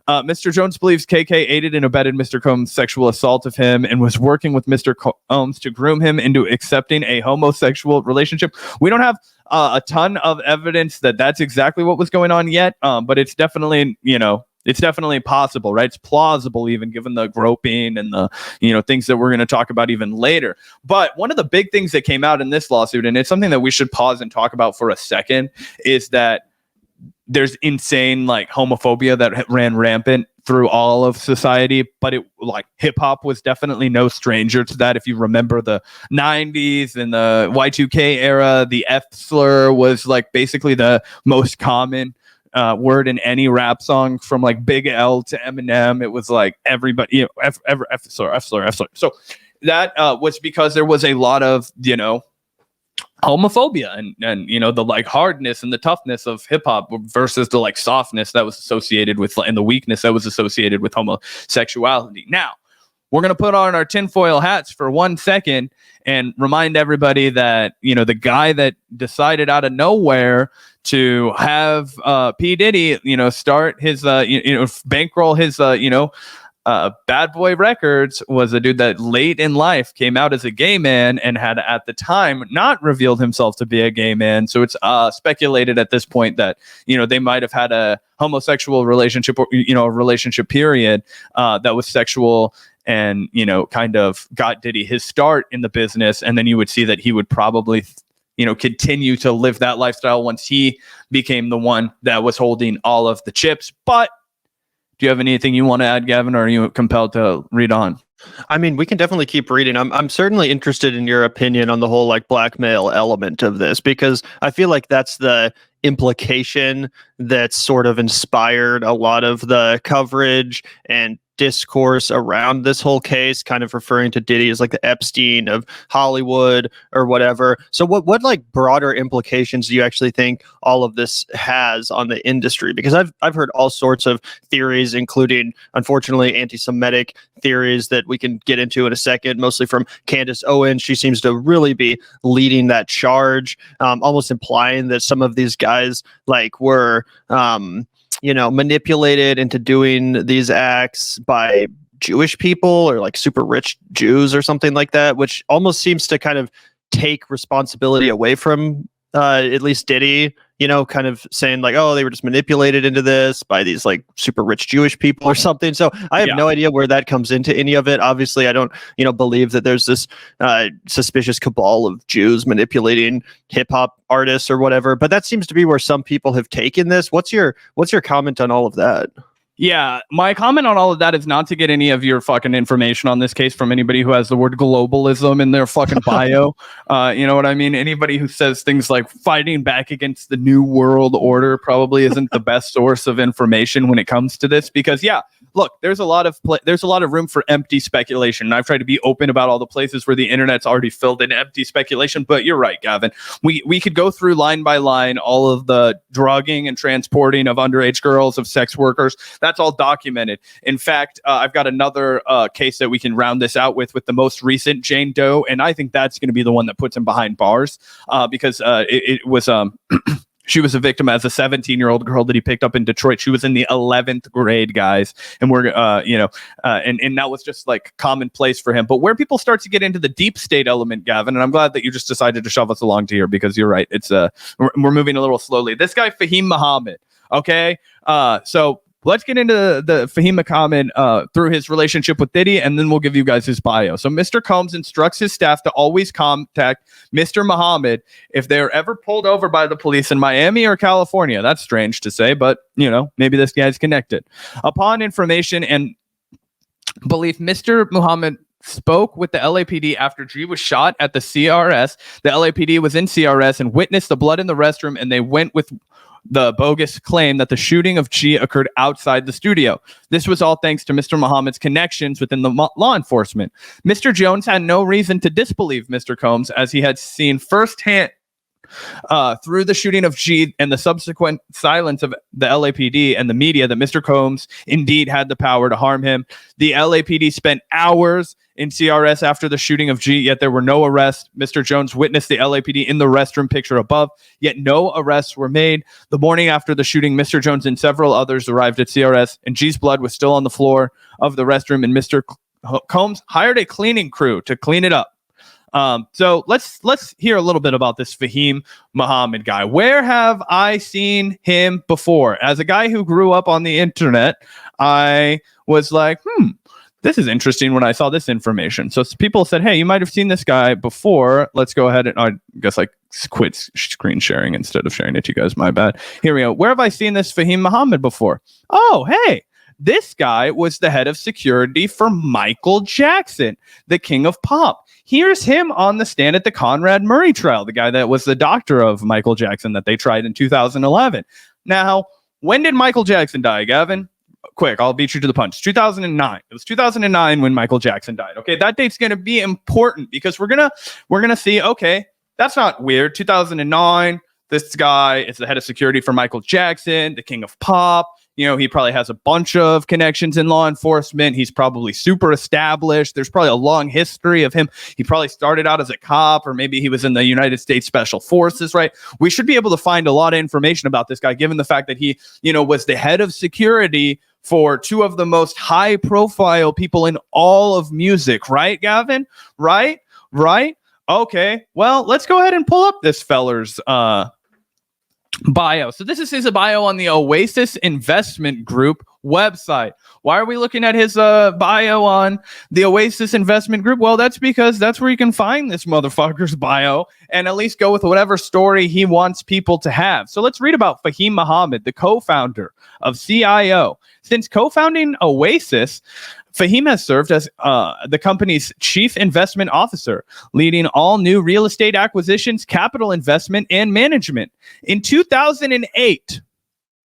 Mr. Jones believes KK aided and abetted Mr. Combs' sexual assault of him and was working with Mr. Combs to groom him into accepting a homosexual relationship. We don't have a ton of evidence that that's exactly what was going on yet, but it's definitely, it's definitely possible, right? It's plausible, even given the groping and the, things that we're going to talk about even later. But one of the big things that came out in this lawsuit, and it's something that we should pause and talk about for a second, is that there's insane homophobia that ran rampant through all of society, but hip hop was definitely no stranger to that. If you remember the 90s and the Y2K era, the F slur was basically the most common word in any rap song, from Big L to Eminem. It was everybody, F slur. So that was because there was a lot of, homophobia and the hardness and the toughness of hip hop versus the softness that was associated with, and the weakness that was associated with homosexuality. Now, we're going to put on our tinfoil hats for 1 second and remind everybody that, the guy that decided out of nowhere to have P. Diddy, start his, bankroll his, Bad Boy Records was a dude that late in life came out as a gay man and had at the time not revealed himself to be a gay man. So it's speculated at this point that, they might have had a homosexual relationship or, a relationship period that was sexual and, kind of got Diddy his start in the business. And then you would see that he would probably, continue to live that lifestyle once he became the one that was holding all of the chips. But Do you have anything you want to add, Gavin, or are you compelled to read on? I mean, we can definitely keep reading. I'm certainly interested in your opinion on the whole like blackmail element of this, because I feel like that's the implication that's sort of inspired a lot of the coverage and discourse around this whole case, kind of referring to Diddy as like the Epstein of Hollywood or whatever. So what like broader implications do you actually think all of this has on the industry? Because I've heard all sorts of theories, including unfortunately anti-Semitic theories that we can get into in a second, mostly from Candace Owens. She seems to really be leading that charge, almost implying that some of these guys like were manipulated into doing these acts by Jewish people or like super rich Jews or something like that, which almost seems to kind of take responsibility away from at least Diddy, kind of saying like, oh, they were just manipulated into this by these like super rich Jewish people or something. So I have no idea where that comes into any of it. Obviously, I don't, believe that there's this suspicious cabal of Jews manipulating hip hop artists or whatever. But that seems to be where some people have taken this. What's your comment on all of that? Yeah, my comment on all of that is not to get any of your fucking information on this case from anybody who has the word globalism in their fucking bio. You know what I mean? Anybody who says things like fighting back against the new world order probably isn't the best source of information when it comes to this, because look, there's a lot of room for empty speculation. And I've tried to be open about all the places where the internet's already filled in empty speculation. But you're right, Gavin. We could go through line by line all of the drugging and transporting of underage girls, of sex workers. That's all documented. In fact, I've got another case that we can round this out with the most recent Jane Doe, and I think that's going to be the one that puts him behind bars because it was she was a victim as a 17-year-old girl that he picked up in Detroit. She was in the 11th grade, guys, and we're and that was just like commonplace for him. But where people start to get into the deep state element, Gavin, and I'm glad that you just decided to shove us along to here, because you're right, it's we're moving a little slowly. This guy Fahim Muhammad, okay, so let's get into the Fahim Muhammad through his relationship with Diddy, and then we'll give you guys his bio. So Mr. Combs instructs his staff to always contact Mr. Muhammad if they're ever pulled over by the police in Miami or California. That's strange to say, but, maybe this guy's connected. Upon information and belief, Mr. Muhammad spoke with the LAPD after G was shot at the CRS. The LAPD was in CRS and witnessed the blood in the restroom, and they went with the bogus claim that the shooting of G occurred outside the studio. This was all thanks to Mr. Muhammad's connections within the law enforcement. Mr. Jones had no reason to disbelieve Mr. Combs, as he had seen firsthand through the shooting of G and the subsequent silence of the LAPD and the media that Mr. Combs indeed had the power to harm him. The LAPD spent hours in CRS after the shooting of G, yet there were no arrests. Mr. Jones witnessed the LAPD in the restroom picture above, yet no arrests were made. The morning after the shooting, Mr. Jones and several others arrived at CRS, and G's blood was still on the floor of the restroom, and Mr. Combs hired a cleaning crew to clean it up. So let's hear a little bit about this Fahim Muhammad guy. Where have I seen him before? As a guy who grew up on the internet, I was like, this is interesting when I saw this information. So people said, hey, you might have seen this guy before. Let's go ahead and I guess I quit screen sharing instead of sharing it to you guys. My bad. Here we go. Where have I seen this Fahim Muhammad before? Oh, hey. This guy was the head of security for Michael Jackson, the king of pop. Here's him on the stand at the Conrad Murray trial, the guy that was the doctor of Michael Jackson that they tried in 2011. Now, when did Michael Jackson die, Gavin? Quick, I'll beat you to the punch. 2009. It was 2009 when Michael Jackson died. Okay, that date's going to be important because we're gonna see, okay, that's not weird. 2009, this guy is the head of security for Michael Jackson, the king of pop. He probably has a bunch of connections in law enforcement. He's probably super established. There's probably a long history of him. He probably started out as a cop, or maybe he was in the United States Special Forces, right? We should be able to find a lot of information about this guy, given the fact that he, was the head of security for two of the most high profile people in all of music, right, Gavin? Right? Okay. Well, let's go ahead and pull up this feller's bio. So this is his bio on the Oasis Investment Group website. Why are we looking at his bio on the Oasis Investment Group? Well, that's because that's where you can find this motherfucker's bio and at least go with whatever story he wants people to have. So let's read about Fahim Muhammad, the co-founder of CIO. Since co-founding Oasis, Fahim has served as the company's chief investment officer, leading all new real estate acquisitions, capital investment, and management. In 2008,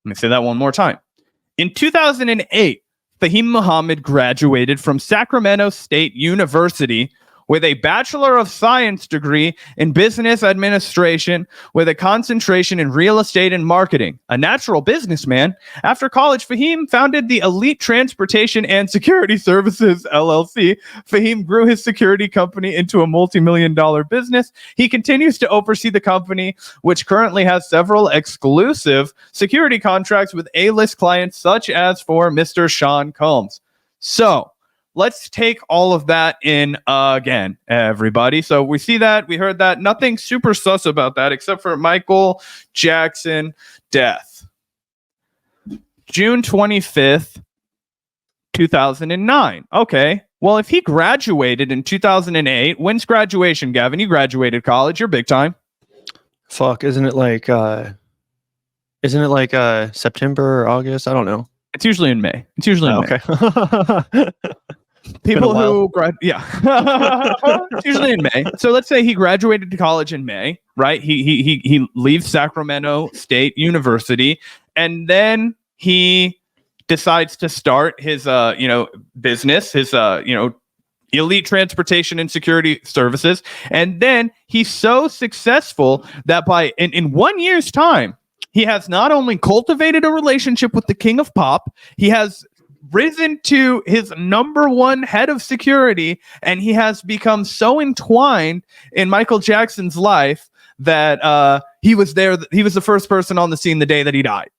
let me say that one more time. In 2008, Fahim Muhammad graduated from Sacramento State University with a Bachelor of Science degree in business administration with a concentration in real estate and marketing. A natural businessman, after college, Fahim founded the Elite Transportation and Security Services, LLC. Fahim grew his security company into a multi-million-dollar business. He continues to oversee the company, which currently has several exclusive security contracts with A-list clients, such as for Mr. Sean Combs. So, let's take all of that in again, everybody. So we see that, we heard that, nothing super sus about that except for Michael Jackson death. June 25th, 2009. Okay. Well, if he graduated in 2008, when's graduation, Gavin? You graduated college. You're big time. Fuck, isn't it like September or August? I don't know. It's usually in May. It's usually in May. Okay. People who it's usually in May. So let's say he graduated to college in May, right? He leaves Sacramento State University, and then he decides to start his business, his Elite Transportation and Security Services, and then he's so successful that by in 1 year's time, he has not only cultivated a relationship with the King of Pop, he has risen to his number one head of security, and he has become so entwined in Michael Jackson's life that he was there. He was the first person on the scene the day that he died.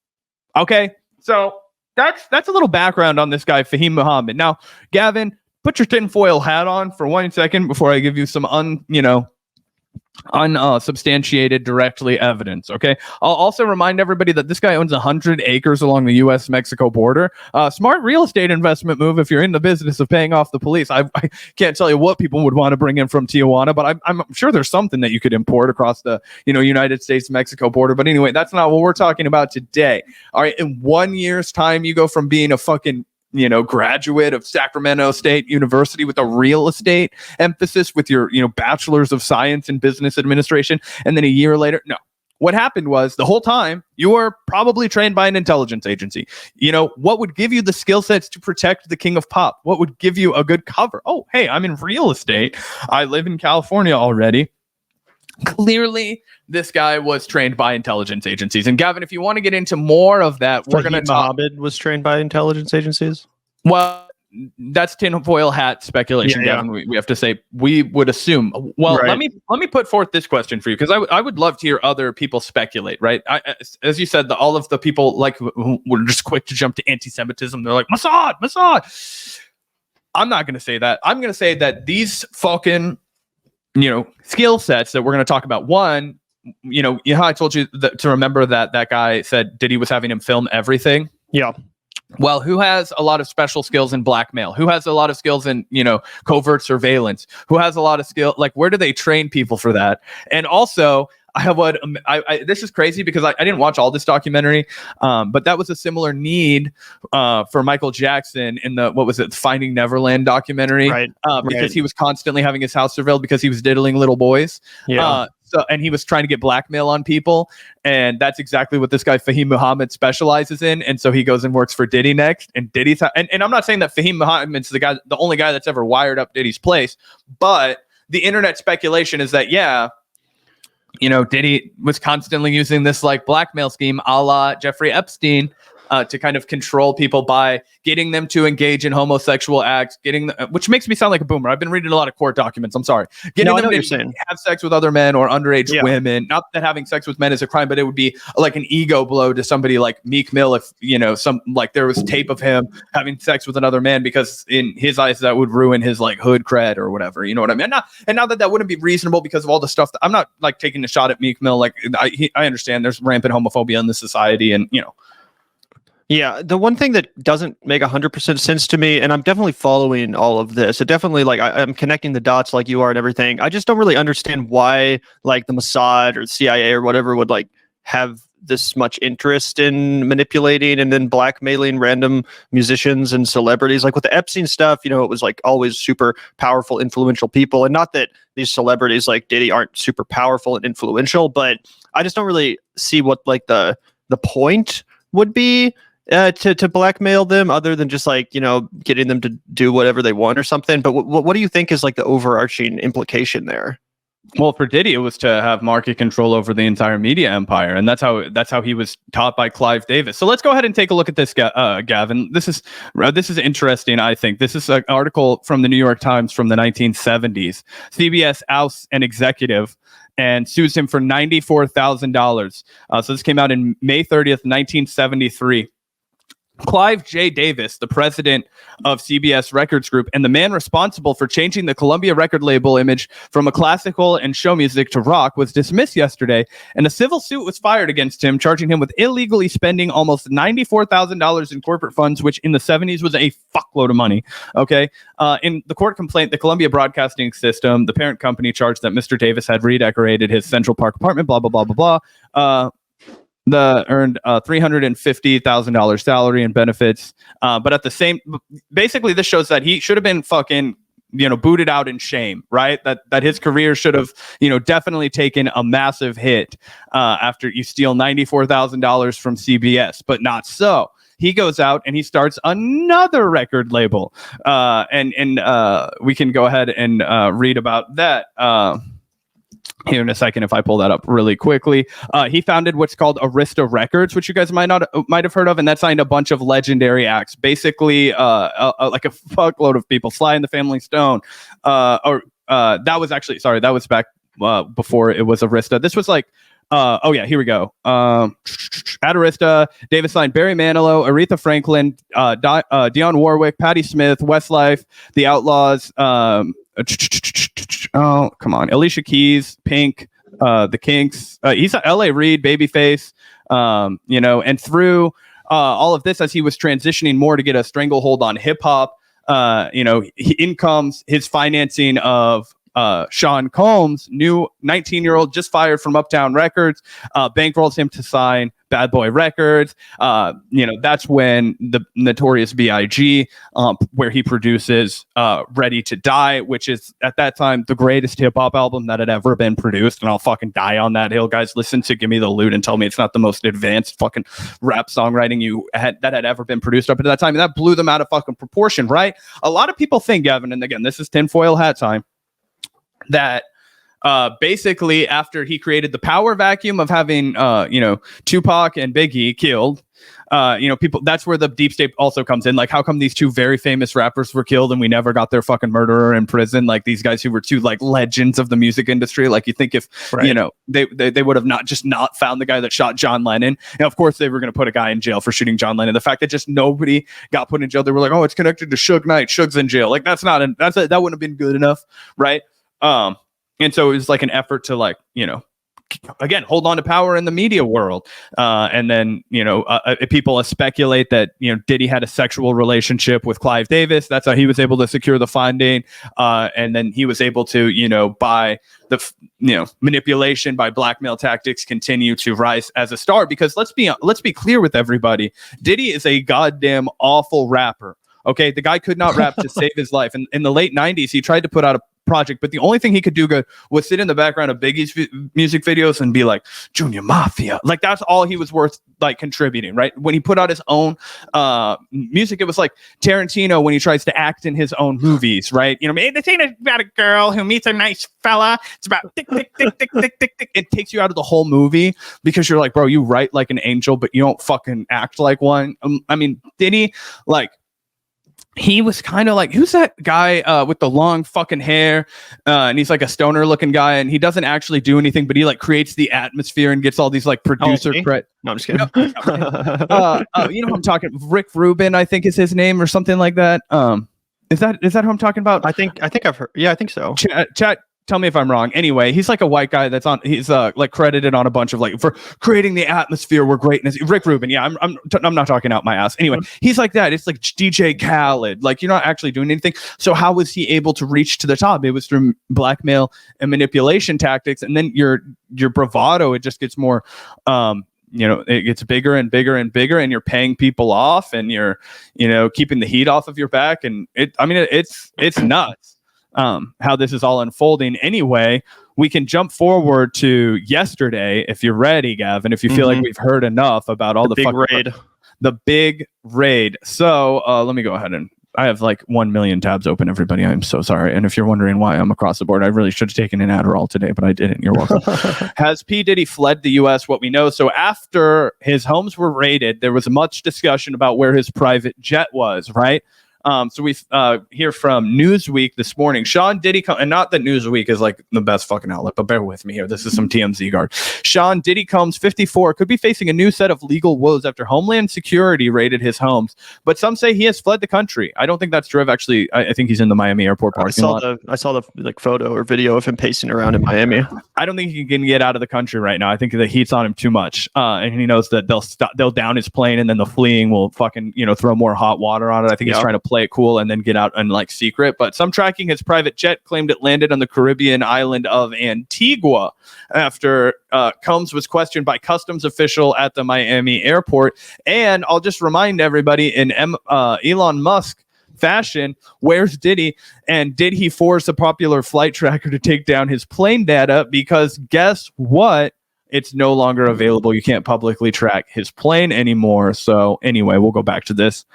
Okay, so that's a little background on this guy, Fahim Muhammad. Now, Gavin, put your tinfoil hat on for 1 second before I give you some unsubstantiated directly evidence. Okay, I'll also remind everybody that this guy owns 100 acres along the US-Mexico border. Smart real estate investment move if you're in the business of paying off the police. I can't tell you what people would want to bring in from Tijuana, but I'm sure there's something that you could import across the United States-Mexico border. But anyway, that's not what we're talking about today. All right, in 1 year's time, you go from being a fucking graduate of Sacramento State University with a real estate emphasis with your, bachelor's of science in business administration. And then a year later, no. What happened was the whole time you were probably trained by an intelligence agency. What would give you the skill sets to protect the King of Pop? What would give you a good cover? Oh, hey, I'm in real estate. I live in California already. Clearly, this guy was trained by intelligence agencies. And Gavin, if you want to get into more of that, we're going to talk. Muhammad was trained by intelligence agencies? Well, that's tinfoil hat speculation, Gavin. We have to say, we would assume. Well, right. Let me put forth this question for you, because I would love to hear other people speculate, right? As you said, all of the people who were just quick to jump to anti-Semitism, they're like, Mossad. I'm not going to say that. I'm going to say that these fucking skill sets that we're going to talk about. One, how I told you to remember that guy said Diddy was having him film everything. Yeah. Well, who has a lot of special skills in blackmail? Who has a lot of skills in, covert surveillance? Who has a lot of skill? Like, where do they train people for that? And also, this is crazy because I didn't watch all this documentary, but that was a similar need for Michael Jackson in the Finding Neverland documentary, right? Because he was constantly having his house surveilled because he was diddling little boys. Yeah. And he was trying to get blackmail on people, and that's exactly what this guy Fahim Muhammad specializes in. And so he goes and works for Diddy next. And Diddy's and I'm not saying that Fahim Muhammad's the only guy that's ever wired up Diddy's place, but the internet speculation is that Diddy was constantly using this blackmail scheme a la Jeffrey Epstein to kind of control people by getting them to engage in homosexual acts, which makes me sound like a boomer. I've been reading a lot of court documents. I'm sorry. Getting them to have sex with other men or underage women. Not that having sex with men is a crime, but it would be like an ego blow to somebody like Meek Mill if, there was tape of him having sex with another man, because in his eyes that would ruin his like hood cred or whatever. You know what I mean? And now that wouldn't be reasonable because of all the stuff I'm not like taking a shot at Meek Mill. Like I understand there's rampant homophobia in the society, and Yeah, the one thing that doesn't make 100% sense to me, and I'm definitely following all of this, it definitely, like, I'm connecting the dots like you are and everything. I just don't really understand why, like, the Mossad or the CIA or whatever would, like, have this much interest in manipulating and then blackmailing random musicians and celebrities. Like with the Epstein stuff, it was like always super powerful, influential people. And not that these celebrities like Diddy aren't super powerful and influential, but I just don't really see what like the point would be to blackmail them, other than just like, getting them to do whatever they want or something. But what do you think is like the overarching implication there? Well, for Diddy, it was to have market control over the entire media empire, and that's how he was taught by Clive Davis. So let's go ahead and take a look at this, Gavin. This is interesting. I think this is an article from the New York Times from the 1970s. CBS ousts an executive and sues him for $94,000. So this came out in May 30th, 1973. Clive J. Davis, the president of CBS Records Group and the man responsible for changing the Columbia record label image from a classical and show music to rock, was dismissed yesterday, and a civil suit was fired against him, charging him with illegally spending almost $94,000 in corporate funds, which in the 70s was a fuckload of money. Okay. In the court complaint, the Columbia Broadcasting System, the parent company, charged that Mr. Davis had redecorated his Central Park apartment, blah, blah, blah, blah, blah. Earned $350,000 salary and benefits. But at the same, basically this shows that he should have been fucking, booted out in shame, right? That his career should have, definitely taken a massive hit after you steal $94,000 from CBS, but not so. He goes out and he starts another record label. And we can go ahead and read about that. Here in a second, if I pull that up really quickly. He founded what's called Arista Records, which you guys might have heard of, and that signed a bunch of legendary acts. Basically, like a fuckload of people. Sly and the Family Stone, that was back before it was Arista. This was like, here we go. At Arista, Davis signed Barry Manilow, Aretha Franklin, Dionne Warwick, Patti Smith, Westlife, The Outlaws. Oh, come on. Alicia Keys, Pink, The Kinks. He's a L.A. Reid, Babyface, and through all of this, as he was transitioning more to get a stranglehold on hip hop, in comes his financing of Sean Combs, new 19-year-old just fired from Uptown Records, bankrolls him to sign Bad Boy Records. That's when the Notorious B.I.G., where he produces Ready to Die, which is at that time the greatest hip hop album that had ever been produced. And I'll fucking die on that hill, guys. Listen to Give Me the Loot and tell me it's not the most advanced fucking rap songwriting that had ever been produced up at that time. And that blew them out of fucking proportion, right? A lot of people think, Gavin, and again, this is tinfoil hat time, that basically after he created the power vacuum of having Tupac and Biggie killed, people, that's where the deep state also comes in. Like, how come these two very famous rappers were killed and we never got their fucking murderer in prison? Like, these guys who were two like legends of the music industry. Like, you think if they would have not found the guy that shot John Lennon, and of course they were going to put a guy in jail for shooting John Lennon. The fact that just nobody got put in jail, they were like, oh, it's connected to Suge Knight, Suge's in jail. Like, that wouldn't have been good enough, right? And so it was like an effort to, like, again, hold on to power in the media world. And then, people speculate that, Diddy had a sexual relationship with Clive Davis. That's how he was able to secure the funding. And then he was able to, by the, manipulation, by blackmail tactics, continue to rise as a star. Because let's be clear with everybody. Diddy is a goddamn awful rapper. Okay, the guy could not rap to save his life. And in the late 90s, he tried to put out project, but the only thing he could do good was sit in the background of Biggie's music videos and be like, Junior Mafia. Like, that's all he was worth, like, contributing, right? When he put out his own music, it was like Tarantino when he tries to act in his own movies, right? You know, this ain't about a girl who meets a nice fella. It's about tick, tick, tick, tick, tick, tick, tick. It takes you out of the whole movie because you're like, bro, you write like an angel, but you don't fucking act like one. I mean, Diddy, like, he was kind of like, who's that guy with the long fucking hair? And he's like a stoner looking guy, and he doesn't actually do anything, but he like creates the atmosphere and gets all these like producer credit. No, I'm just kidding. You know who I'm talking? Rick Rubin, I think is his name, or something like that. Is that who I'm talking about? I think I've heard. Yeah, I think so. Chat. Tell me if I'm wrong. Anyway, he's like a white guy that's on. He's like credited on a bunch of like for creating the atmosphere where greatness. Rick Rubin. Yeah, I'm not talking out my ass. Anyway, he's like that. It's like DJ Khaled. Like, you're not actually doing anything. So how was he able to reach to the top? It was through blackmail and manipulation tactics. And then your bravado, it just gets more. It gets bigger and bigger and bigger, and you're paying people off, and you're keeping the heat off of your back, and it's nuts. How this is all unfolding. Anyway, we can jump forward to yesterday if you're ready, Gavin, if you feel like we've heard enough about all the big raid. The big raid. So let me go ahead, and I have like 1 million tabs open, everybody. I'm so sorry. And if you're wondering why I'm across the board, I really should have taken an Adderall today, but I didn't. You're welcome. Has P. Diddy fled the U.S.? What we know. So after his homes were raided, there was much discussion about where his private jet was, right? So we hear from Newsweek this morning. Sean Diddy, and not that Newsweek is like the best fucking outlet, but bear with me here. This is some TMZ guard. Sean Diddy Combs, 54, could be facing a new set of legal woes after Homeland Security raided his homes. But some say he has fled the country. I don't think that's true. I think he's in the Miami airport parking lot. I saw the like photo or video of him pacing around in Miami. I don't think he can get out of the country right now. I think the heat's on him too much, and he knows that they'll down his plane, and then the fleeing will fucking throw more hot water on it. I think he's trying to play it cool and then get out and like secret. But some tracking his private jet claimed it landed on the Caribbean island of Antigua after Combs was questioned by customs official at the Miami airport. And I'll just remind everybody, in Elon Musk fashion, where's Diddy? And did he force a popular flight tracker to take down his plane data? Because guess what? It's no longer available. You can't publicly track his plane anymore. So anyway, we'll go back to this.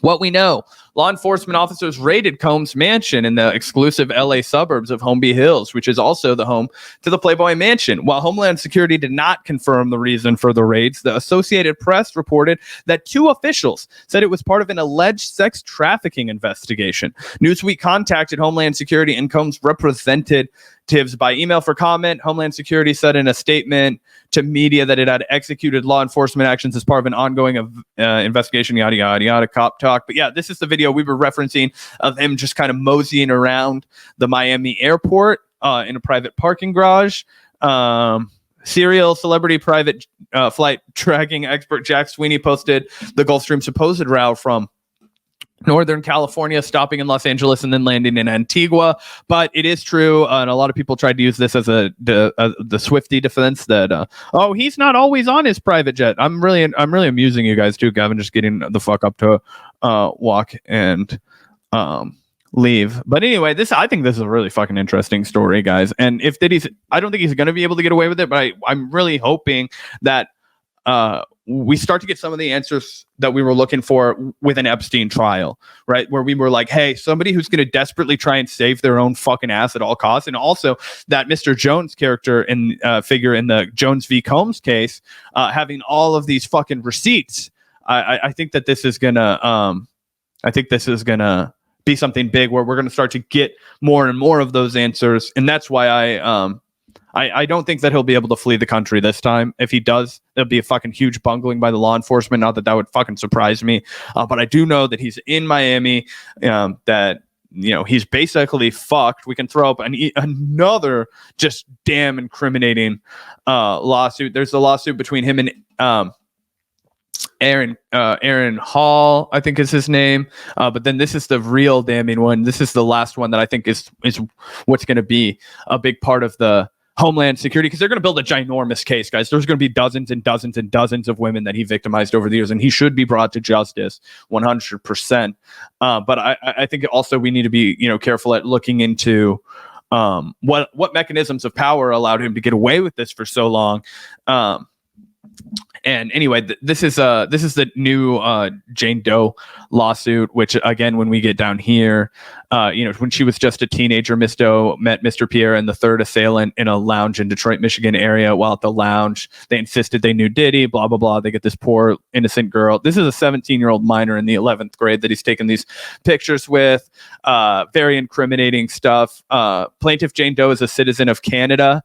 What we know, law enforcement officers raided Combs' mansion in the exclusive LA suburbs of Holmby Hills, which is also the home to the Playboy Mansion. While Homeland Security did not confirm the reason for the raids, the Associated Press reported that 2 officials said it was part of an alleged sex trafficking investigation. Newsweek contacted Homeland Security and Combs' representatives by email for comment. Homeland Security said in a statement to media that it had executed law enforcement actions as part of an ongoing investigation, yada, yada, yada, cop talk. But yeah, this is the video we were referencing of him just kind of moseying around the Miami airport in a private parking garage. Serial celebrity private flight tracking expert Jack Sweeney posted the Gulfstream supposed route from Northern California, stopping in Los Angeles and then landing in Antigua. But it is true, and a lot of people tried to use this as the Swiftie defense that he's not always on his private jet. I'm really amusing you guys too, Gavin, just getting the fuck up to walk and leave. But anyway, I think this is a really fucking interesting story, guys. And if Diddy's, I don't think he's going to be able to get away with it, but I'm really hoping that we start to get some of the answers that we were looking for with an Epstein trial, right? Where we were like, hey, somebody who's going to desperately try and save their own fucking ass at all costs. And also that Mr. Jones character figure in the Jones v. Combs case, having all of these fucking receipts. I think that this is gonna, be something big where we're going to start to get more and more of those answers. And that's why I don't think that he'll be able to flee the country this time. If he does, there'll be a fucking huge bungling by the law enforcement. Not that would fucking surprise me. But I do know that he's in Miami, that, he's basically fucked. We can throw up another just damn incriminating lawsuit. There's a lawsuit between him and Aaron Hall, I think is his name. But then this is the real damning one. This is the last one that I think is what's going to be a big part of the Homeland Security, because they're going to build a ginormous case, guys. There's going to be dozens and dozens and dozens of women that he victimized over the years, and he should be brought to justice 100%. But I think also we need to be, careful at looking into what mechanisms of power allowed him to get away with this for so long. And anyway, this is the new Jane Doe lawsuit, which again, when we get down here, when she was just a teenager, Miss Doe met Mr. Pierre and the third assailant in a lounge in Detroit, Michigan area. While at the lounge, they insisted they knew Diddy, blah, blah, blah. They get this poor innocent girl. This is a 17-year-old minor in the 11th grade that he's taken these pictures with, very incriminating stuff. Plaintiff Jane Doe is a citizen of Canada.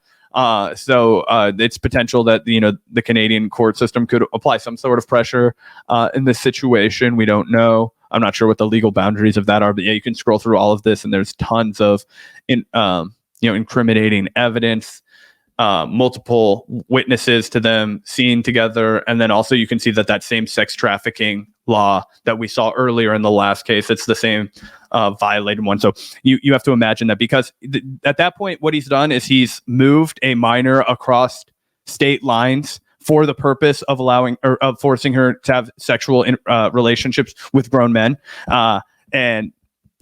So it's potential that the Canadian court system could apply some sort of pressure in this situation. We don't know. I'm not sure what the legal boundaries of that are, but yeah, you can scroll through all of this, and there's tons of incriminating evidence, multiple witnesses to them seen together, and then also you can see that same sex trafficking law that we saw earlier in the last case, it's the same violated one. So you have to imagine that, because at that point, what he's done is he's moved a minor across state lines for the purpose of allowing or of forcing her to have sexual relationships with grown men, and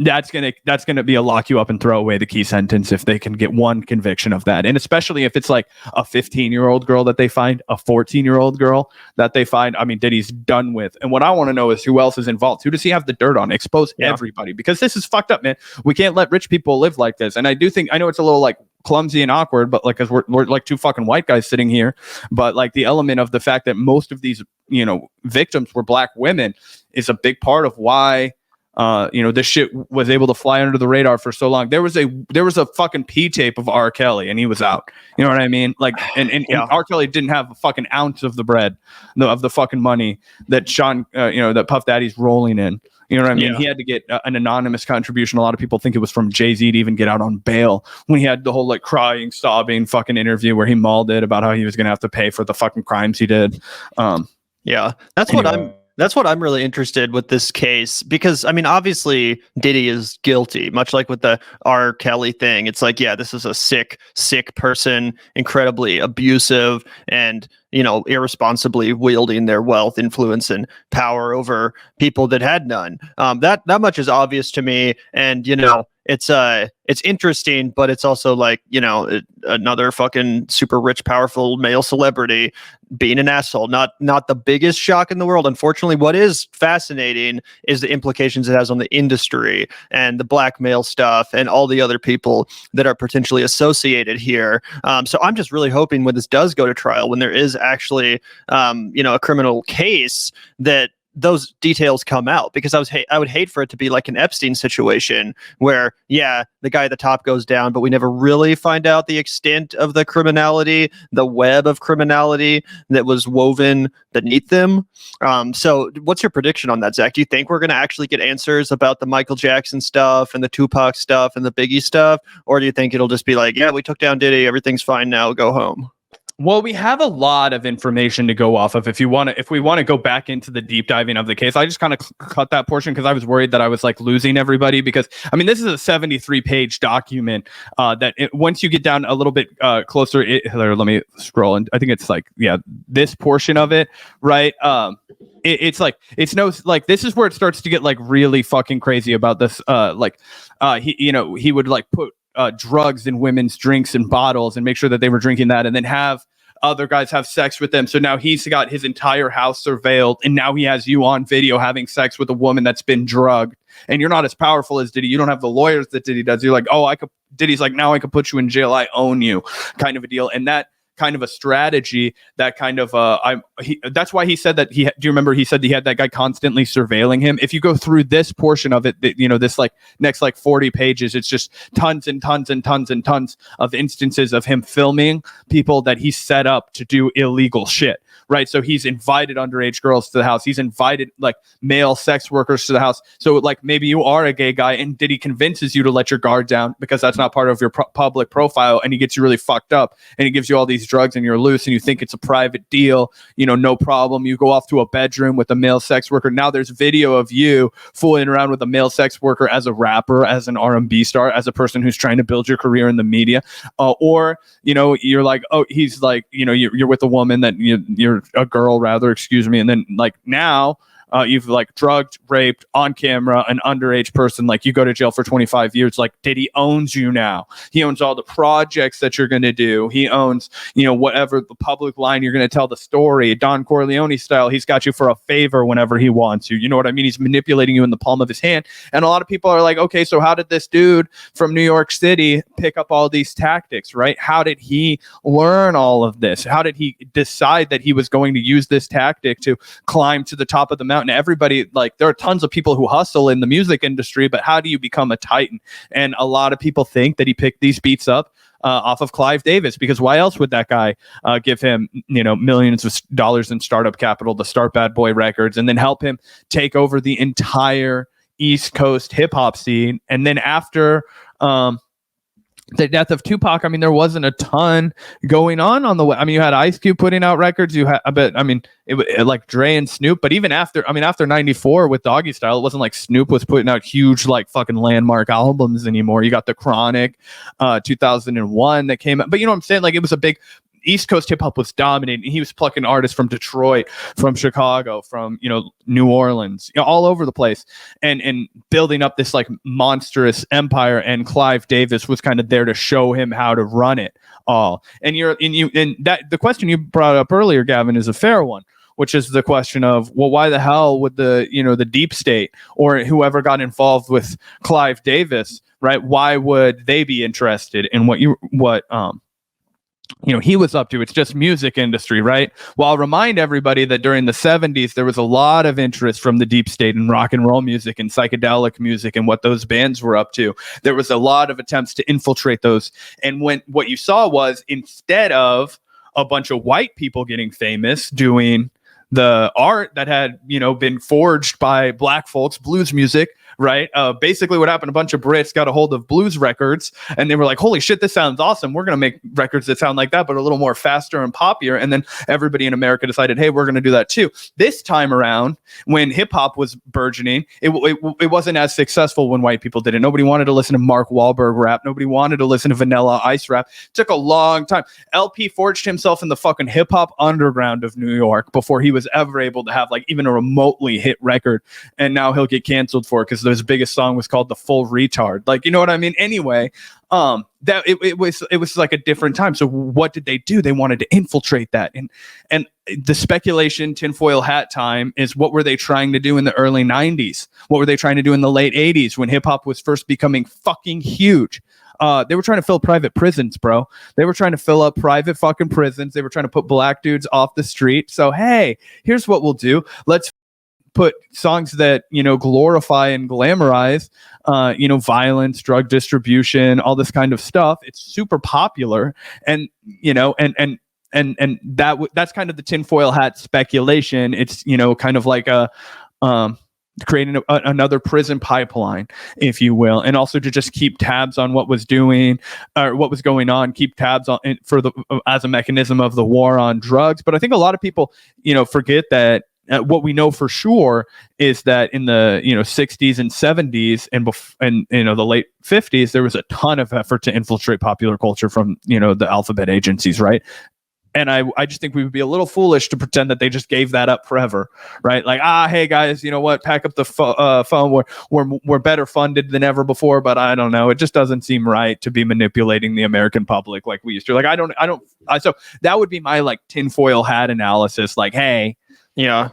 that's gonna be a lock you up and throw away the key sentence if they can get one conviction of that. And especially if it's like a 15-year-old girl that they find, a 14-year-old girl that they find, I mean, Diddy's done with. And what I want to know is who else is involved. Who does he have the dirt on? Expose everybody, because this is fucked up, man. We can't let rich people live like this. And I know it's a little like clumsy and awkward, but like, cause we're like two fucking white guys sitting here, but like the element of the fact that most of these, victims were black women is a big part of why this shit was able to fly under the radar for so long. There was a fucking P tape of R. Kelly, and he was out. You know what I mean? Like, and R. Kelly didn't have a fucking ounce of the bread, of the fucking money that that Puff Daddy's rolling in. You know what I mean? Yeah. He had to get an anonymous contribution. A lot of people think it was from Jay-Z to even get out on bail, when he had the whole like crying, sobbing fucking interview where he mauled it about how he was going to have to pay for the fucking crimes he did. That's what I'm really interested with this case, because I mean, obviously Diddy is guilty, much like with the R. Kelly thing. It's like, this is a sick person, incredibly abusive, and irresponsibly wielding their wealth, influence, and power over people that had none. That much is obvious to me, and it's interesting, but it's also like, another fucking super rich, powerful male celebrity being an asshole. Not the biggest shock in the world. Unfortunately, what is fascinating is the implications it has on the industry and the blackmail stuff and all the other people that are potentially associated here. So I'm just really hoping when this does go to trial, when there is actually, a criminal case, that those details come out, because I would hate for it to be like an Epstein situation where, the guy at the top goes down, but we never really find out the extent of the criminality, the web of criminality that was woven beneath them. So what's your prediction on that, Zach? Do you think we're going to actually get answers about the Michael Jackson stuff and the Tupac stuff and the Biggie stuff? Or do you think it'll just be like, we took down Diddy, everything's fine now, go home? Well, we have a lot of information to go off of. If we want to go back into the deep diving of the case, I just kind of cut that portion because I was worried that I was like losing everybody, because I mean, this is a 73-page document once you get down a little bit closer, let me scroll, and I think it's like, this portion of it, right? This is where it starts to get like really fucking crazy about this. He would like put drugs in women's drinks and bottles and make sure that they were drinking that, and then have other guys have sex with them. So now he's got his entire house surveilled, and now he has you on video having sex with a woman that's been drugged, and you're not as powerful as Diddy. You don't have the lawyers that Diddy does. You're like, Diddy's like, now I could put you in jail. I own you, kind of a deal. And that kind of a strategy, that kind of that's why he said that do you remember he said he had that guy constantly surveilling him? If you go through this portion of it, this like next like 40 pages, it's just tons and tons and tons and tons of instances of him filming people that he set up to do illegal shit, right? So he's invited underage girls to the house. He's invited like male sex workers to the house. So like maybe you are a gay guy and Diddy convinces you to let your guard down because that's not part of your public profile, and he gets you really fucked up, and he gives you all these these drugs and you're loose and you think it's a private deal, no problem. You go off to a bedroom with a male sex worker. Now there's video of you fooling around with a male sex worker as a rapper, as an R&B star, as a person who's trying to build your career in the media. Or, you're like, oh, he's like, you're with a woman that you're a girl rather, excuse me. And then like now, you've like drugged, raped on camera an underage person. Like you go to jail for 25 years. Like Diddy owns you now. He owns all the projects that you're going to do. He owns, whatever the public line you're going to tell the story. Don Corleone style. He's got you for a favor whenever he wants you. You know what I mean? He's manipulating you in the palm of his hand. And a lot of people are like, okay, so how did this dude from New York City pick up all these tactics, right? How did he learn all of this? How did he decide that he was going to use this tactic to climb to the top of the mountain? Everybody, like, there are tons of people who hustle in the music industry, but how do you become a titan? And a lot of people think that he picked these beats up off of Clive Davis, because why else would that guy give him, millions of dollars in startup capital to start Bad Boy Records and then help him take over the entire East Coast hip hop scene? And then after the death of Tupac, I mean, there wasn't a ton going on the way. I mean, you had Ice Cube putting out records. You had, it like Dre and Snoop. But even after 94 with Doggy Style, it wasn't like Snoop was putting out huge, like fucking landmark albums anymore. You got The Chronic, 2001 that came out. But you know what I'm saying? Like, it was a big East Coast hip hop was dominating. He was plucking artists from Detroit, from Chicago, from New Orleans, all over the place, and building up this like monstrous empire. And Clive Davis was kind of there to show him how to run it all. And the question you brought up earlier, Gavin, is a fair one, which is the question of, well, why the hell would the deep state or whoever got involved with Clive Davis, right? Why would they be interested in what he was up to? It's just music industry, right? Well, I'll remind everybody that during the 70s, there was a lot of interest from the deep state in rock and roll music and psychedelic music and what those bands were up to. There was a lot of attempts to infiltrate those. And what you saw was, instead of a bunch of white people getting famous doing the art that had, been forged by black folks, blues music, right? Basically what happened, a bunch of Brits got a hold of blues records and they were like, holy shit, this sounds awesome. We're going to make records that sound like that, but a little more faster and poppier. And then everybody in America decided, hey, we're going to do that too. This time around, when hip hop was burgeoning, it wasn't as successful when white people did it. Nobody wanted to listen to Mark Wahlberg rap. Nobody wanted to listen to Vanilla Ice rap. It took a long time. LP forged himself in the fucking hip hop underground of New York before he was ever able to have like even a remotely hit record. And now he'll get canceled for it because his biggest song was called The Full Retard. Like, you know what I mean? Anyway, that it was like a different time. So what did they do? They wanted to infiltrate that. And the speculation tinfoil hat time is, what were they trying to do in the early 90s? What were they trying to do in the late 80s when hip hop was first becoming fucking huge? They were trying to fill private prisons, bro. They were trying to fill up private fucking prisons. They were trying to put black dudes off the street. So, hey, here's what we'll do. Let's put songs that, glorify and glamorize, violence, drug distribution, all this kind of stuff. It's super popular. And, that's kind of the tinfoil hat speculation. It's, kind of like creating another prison pipeline, if you will, and also to just keep tabs on what was going on, keep tabs on as a mechanism of the war on drugs. But I think a lot of people, forget that what we know for sure is that in the 60s and 70s and the late 50s, there was a ton of effort to infiltrate popular culture from the alphabet agencies, right? And I just think we would be a little foolish to pretend that they just gave that up forever, right? Like, hey guys, you know what? Pack up the phone. We're better funded than ever before, but I don't know. It just doesn't seem right to be manipulating the American public like we used to. Like, so that would be my like tinfoil hat analysis. Like, hey, yeah,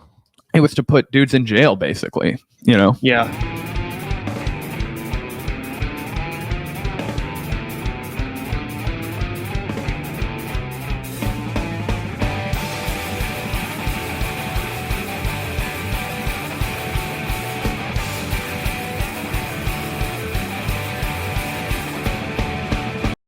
it was to put dudes in jail, basically. Yeah.